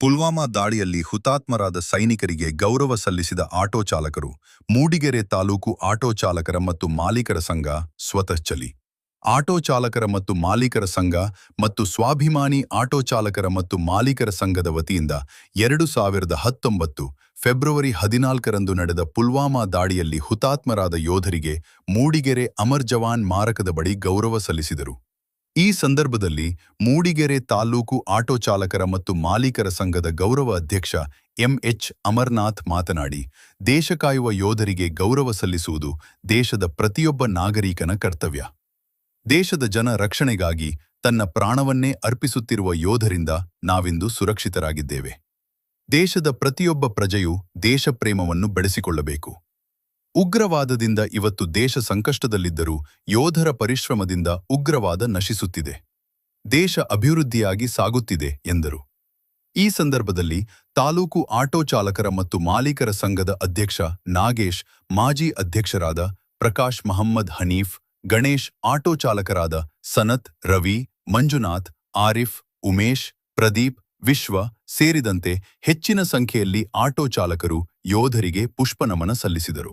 ಪುಲ್ವಾಮಾ ದಾಳಿಯಲ್ಲಿ ಹುತಾತ್ಮರಾದ ಸೈನಿಕರಿಗೆ ಗೌರವ ಸಲ್ಲಿಸಿದ ಆಟೋ ಚಾಲಕರು ಮೂಡಿಗೆರೆ ತಾಲೂಕು ಆಟೋ ಚಾಲಕರ ಮತ್ತು ಮಾಲೀಕರ ಸಂಘ ಸ್ವತಃ ಚಲಿ ಆಟೋ ಚಾಲಕರ ಮತ್ತು ಮಾಲೀಕರ ಸಂಘ ಮತ್ತು ಸ್ವಾಭಿಮಾನಿ ಆಟೋ ಚಾಲಕರ ಮತ್ತು ಮಾಲೀಕರ ಸಂಘದ ವತಿಯಿಂದ 2019 ಫೆಬ್ರವರಿ 14ರಂದು ನಡೆದ ಪುಲ್ವಾಮಾ ದಾಳಿಯಲ್ಲಿ ಹುತಾತ್ಮರಾದ ಯೋಧರಿಗೆ ಮೂಡಿಗೆರೆ ಅಮರ್ ಜವಾನ್ ಮಾರಕದ ಬಳಿ ಗೌರವ ಸಲ್ಲಿಸಿದರು. ಈ ಸಂದರ್ಭದಲ್ಲಿ ಮೂಡಿಗೆರೆ ತಾಲೂಕು ಆಟೋ ಚಾಲಕರ ಮತ್ತು ಮಾಲೀಕರ ಸಂಘದ ಗೌರವ ಅಧ್ಯಕ್ಷ ಎಂಎಚ್ ಅಮರನಾಥ್ ಮಾತನಾಡಿ, ದೇಶ ಕಾಯುವ ಯೋಧರಿಗೆ ಗೌರವ ಸಲ್ಲಿಸುವುದು ದೇಶದ ಪ್ರತಿಯೊಬ್ಬ ನಾಗರಿಕನ ಕರ್ತವ್ಯ. ದೇಶದ ಜನ ರಕ್ಷಣೆಗಾಗಿ ತನ್ನ ಪ್ರಾಣವನ್ನೇ ಅರ್ಪಿಸುತ್ತಿರುವ ಯೋಧರಿಂದ ನಾವಿಂದು ಸುರಕ್ಷಿತರಾಗಿದ್ದೇವೆ. ದೇಶದ ಪ್ರತಿಯೊಬ್ಬ ಪ್ರಜೆಯೂ ದೇಶಪ್ರೇಮವನ್ನು ಬೆಳೆಸಿಕೊಳ್ಳಬೇಕು. ಉಗ್ರವಾದದಿಂದ ಇವತ್ತು ದೇಶ ಸಂಕಷ್ಟದಲ್ಲಿದ್ದರೂ ಯೋಧರ ಪರಿಶ್ರಮದಿಂದ ಉಗ್ರವಾದ ನಶಿಸುತ್ತಿದೆ. ದೇಶ ಅಭಿವೃದ್ಧಿಯಾಗಿ ಸಾಗುತ್ತಿದೆ ಎಂದರು. ಈ ಸಂದರ್ಭದಲ್ಲಿ ತಾಲೂಕು ಆಟೋ ಚಾಲಕರ ಮತ್ತು ಮಾಲೀಕರ ಸಂಘದ ಅಧ್ಯಕ್ಷ ನಾಗೇಶ್, ಮಾಜಿ ಅಧ್ಯಕ್ಷರಾದ ಪ್ರಕಾಶ್ ಮಹಮ್ಮದ್ ಹನೀಫ್, ಗಣೇಶ್, ಆಟೋ ಚಾಲಕರಾದ ಸನತ್, ರವಿ, ಮಂಜುನಾಥ್, ಆರಿಫ್, ಉಮೇಶ್, ಪ್ರದೀಪ್, ವಿಶ್ವ ಸೇರಿದಂತೆ ಹೆಚ್ಚಿನ ಸಂಖ್ಯೆಯಲ್ಲಿ ಆಟೋ ಚಾಲಕರು ಯೋಧರಿಗೆ ಪುಷ್ಪನಮನ ಸಲ್ಲಿಸಿದರು.